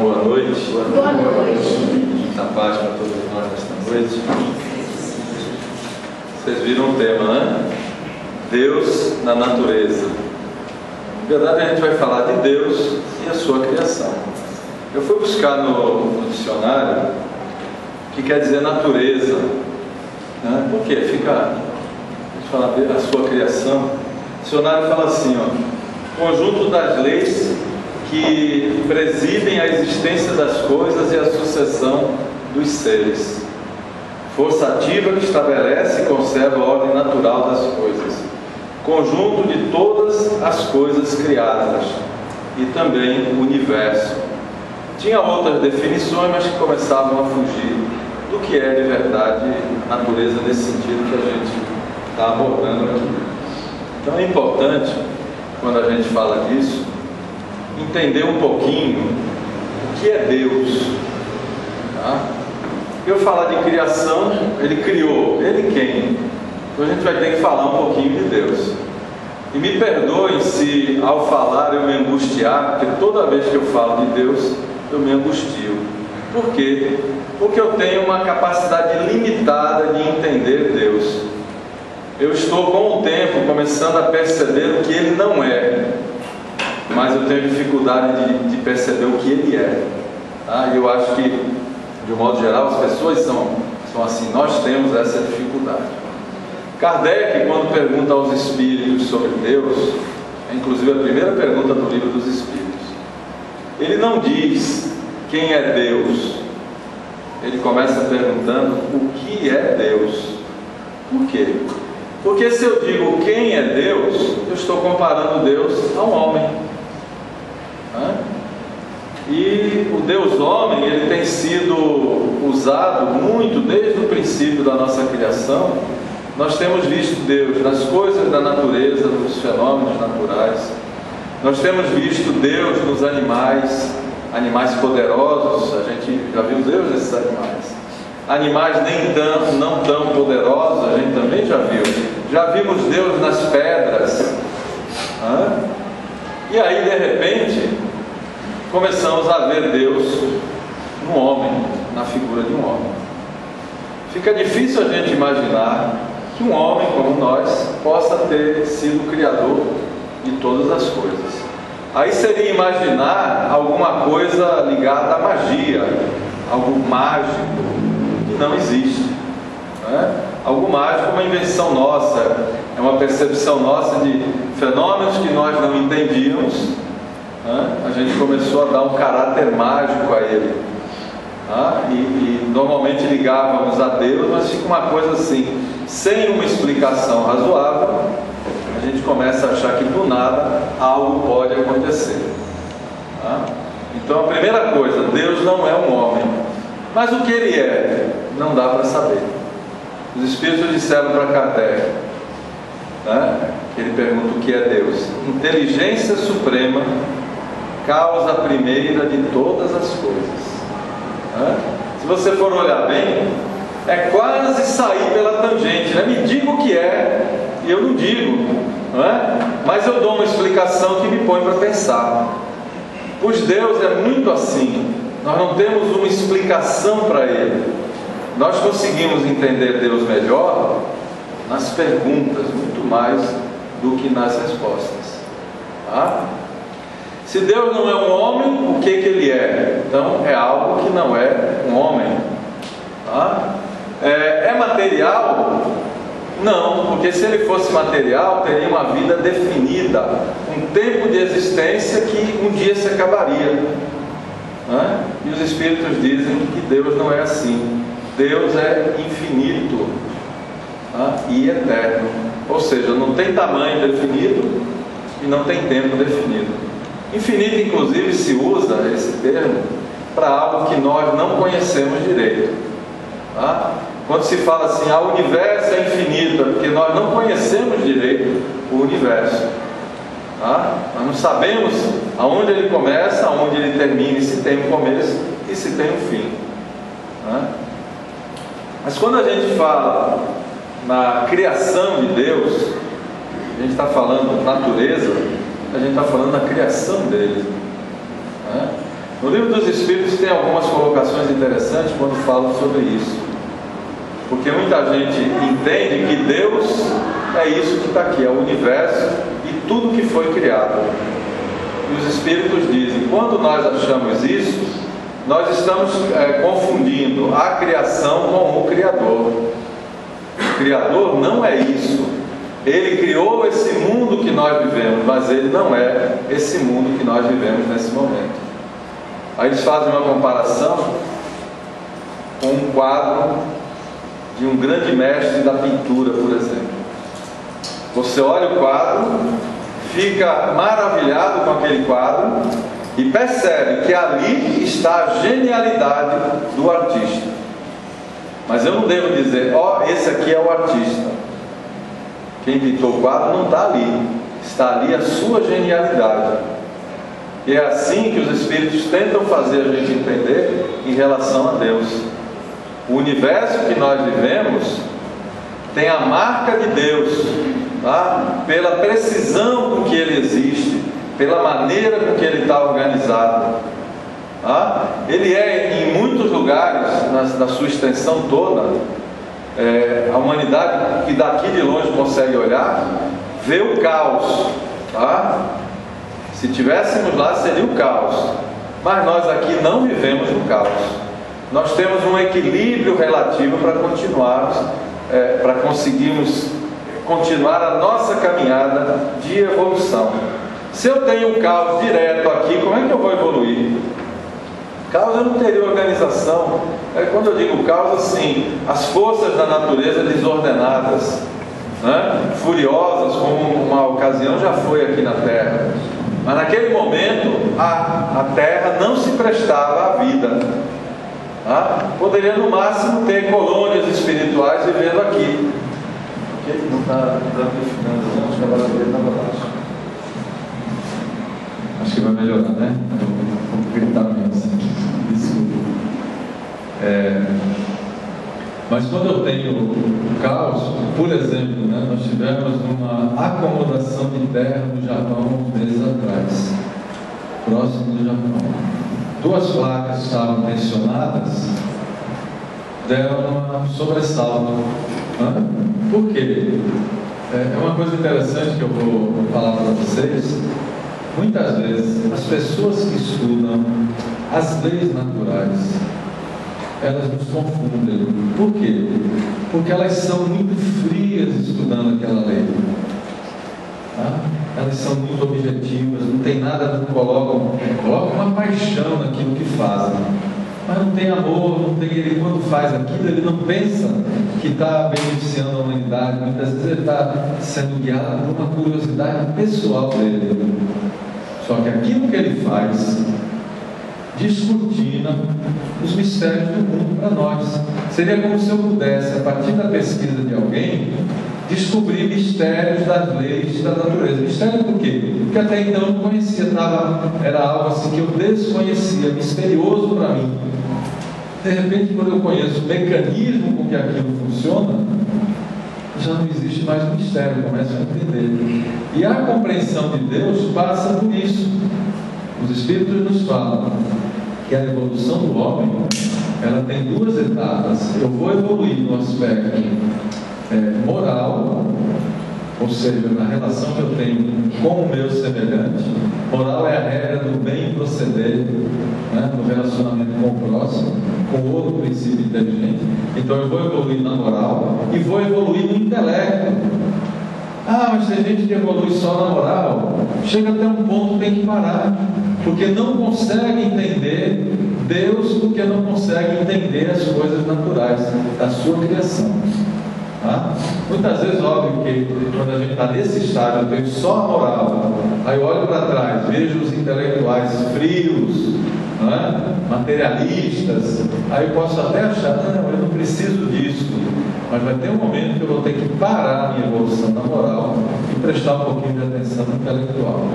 boa noite. Boa noite. Muita paz para todos nós nesta noite. Vocês viram o tema, né? Deus na natureza. Na verdade, a gente vai falar de Deus e a sua criação. Eu fui buscar no dicionário o que quer dizer natureza, né? Por quê? Fica, deixa eu falar a sua criação. O dicionário fala assim, ó: conjunto das leis que presidem a existência das coisas e a sucessão dos seres. Força ativa que estabelece e conserva a ordem natural das coisas. Conjunto de todas as coisas criadas e também o universo. Tinha outras definições, mas que começavam a fugir do que é de verdade natureza nesse sentido que a gente está abordando aqui. Então é importante, quando a gente fala disso, entender um pouquinho o que é Deus, tá? Eu falar de criação, Ele criou, Ele quem? Então a gente vai ter que falar um pouquinho de Deus. E me perdoem se ao falar eu me angustiar, porque toda vez que eu falo de Deus, eu me angustio. Por quê? Porque eu tenho uma capacidade limitada de entender Deus. Eu estou com o tempo começando a perceber o que Ele não é, mas eu tenho dificuldade de perceber o que Ele é. E eu acho que, de um modo geral, as pessoas são assim. Nós temos essa dificuldade. Kardec, quando pergunta aos espíritos sobre Deus, é inclusive a primeira pergunta do Livro dos Espíritos, ele não diz quem é Deus. Ele começa perguntando o que é Deus. Por quê? Porque se eu digo quem é Deus, eu estou comparando Deus a um homem. E o Deus homem, ele tem sido usado muito desde o princípio da nossa criação. Nós temos visto Deus nas coisas da natureza, nos fenômenos naturais. Nós temos visto Deus nos animais, animais poderosos. A gente já viu Deus nesses animais. Animais não tão poderosos, a gente também já viu. Já vimos Deus nas pedras. E aí, de repente, começamos a ver Deus no homem, na figura de um homem. Fica difícil a gente imaginar que um homem como nós possa ter sido o criador de todas as coisas. Aí seria imaginar alguma coisa ligada à magia, algo mágico que não existe, Algo mágico, uma invenção nossa, é uma percepção nossa de fenômenos que nós não entendíamos. A gente começou a dar um caráter mágico a ele, e normalmente ligávamos a Deus, mas fica uma coisa assim, sem uma explicação razoável. A gente começa a achar que do nada algo pode acontecer. Então a primeira coisa, Deus não é um homem, mas o que Ele é, não dá para saber. Os Espíritos disseram para Kardec, ele pergunta o que é Deus: inteligência suprema, causa primeira de todas as coisas. Se você for olhar bem, é quase sair pela tangente, Me diga o que é, e eu não digo, mas eu dou uma explicação que me põe para pensar. Pois Deus é muito assim, nós não temos uma explicação para Ele. Nós conseguimos entender Deus melhor nas perguntas, muito mais do que nas respostas. Se Deus não é um homem, o que Ele é? Então é algo que não é um homem. É material? Não, porque se Ele fosse material, teria uma vida definida, um tempo de existência que um dia se acabaria. E os Espíritos dizem que Deus não é assim. Deus é infinito, e eterno. Ou seja, não tem tamanho definido e não tem tempo definido. Infinito, inclusive, se usa esse termo para algo que nós não conhecemos direito. Quando se fala assim, o universo é infinito, é porque nós não conhecemos direito o universo. Nós não sabemos aonde ele começa, aonde ele termina, e se tem um começo e se tem um fim. Mas quando a gente fala na criação de Deus, a gente está falando natureza, a gente está falando da criação dele. No Livro dos Espíritos tem algumas colocações interessantes quando falam sobre isso, porque muita gente entende que Deus é isso que está aqui, é o universo e tudo que foi criado. E os Espíritos dizem, quando nós achamos isso, nós estamos confundindo a criação com o Criador. O Criador não é isso. Ele criou esse mundo que nós vivemos, mas ele não é esse mundo que nós vivemos nesse momento. Aí eles fazem uma comparação com um quadro de um grande mestre da pintura, por exemplo. Você olha o quadro, fica maravilhado com aquele quadro e percebe que ali está a genialidade do artista. Mas eu não devo dizer, esse aqui é o artista. Quem pintou o quadro não está ali, está ali a sua genialidade. E é assim que os Espíritos tentam fazer a gente entender em relação a Deus. O universo que nós vivemos tem a marca de Deus, tá? Pela precisão com que ele existe, pela maneira com que ele está organizado. Tá? Ele é, em muitos lugares, na sua extensão toda, a humanidade que daqui de longe consegue olhar, vê o caos. Tá? Se tivéssemos lá, seria o caos. Mas nós aqui não vivemos no caos. Nós temos um equilíbrio relativo para continuarmos, para conseguirmos continuar a nossa caminhada de evolução. Se eu tenho um caos direto aqui, como é que eu vou evoluir? Caos eu não teria organização. Quando eu digo caos, assim, as forças da natureza desordenadas, né? Furiosas, como uma ocasião já foi aqui na Terra. Mas naquele momento a Terra não se prestava à vida. Tá? Poderia no máximo ter colônias espirituais vivendo aqui. Ok? Não está amplificando, não. Acho que agora ele está baixo. Acho que vai melhorar, né? Vou gritar menos. Desculpa. Mas quando eu tenho caos, por exemplo, né, nós tivemos uma acomodação de terra no Japão uns meses atrás, próximo do Japão. 2 placas estavam tensionadas, deram um sobressalto. Né? Por quê? É uma coisa interessante que eu vou falar para vocês. Muitas vezes, as pessoas que estudam as leis naturais, elas nos confundem. Por quê? Porque elas são muito frias estudando aquela lei. Tá? Elas são muito objetivas, não tem nada, não colocam uma paixão naquilo que fazem. Mas não tem amor, não tem, ele quando faz aquilo, ele não pensa que está beneficiando a humanidade. Muitas vezes ele está sendo guiado por uma curiosidade pessoal dele. Só que aquilo que ele faz descortina os mistérios do mundo para nós. Seria como se eu pudesse, a partir da pesquisa de alguém, descobrir mistérios das leis da natureza. Mistério por quê? Porque até então eu não conhecia, era algo assim que eu desconhecia, misterioso para mim. De repente, quando eu conheço o mecanismo com que aquilo funciona, já não existe mais um mistério, eu começo a entender. E a compreensão de Deus passa por isso. Os Espíritos nos falam que a evolução do homem, ela tem 2 etapas. Eu vou evoluir no aspecto moral, ou seja, na relação que eu tenho com o meu semelhante. Moral é a regra do bem proceder, né, no relacionamento com o próximo, com outro princípio inteligente. Então eu vou evoluir na moral e vou evoluir no intelecto. Mas tem gente que evolui só na moral, chega até um ponto que tem que parar, porque não consegue entender Deus, porque não consegue entender as coisas naturais da sua criação. Tá? Muitas vezes, óbvio que quando a gente está nesse estágio, eu tenho só a moral, aí eu olho para trás, vejo os intelectuais frios, né? Materialistas, aí eu posso até achar, não, eu não preciso disso, mas vai ter um momento que eu vou ter que parar a minha evolução na moral e prestar um pouquinho de atenção no intelectual.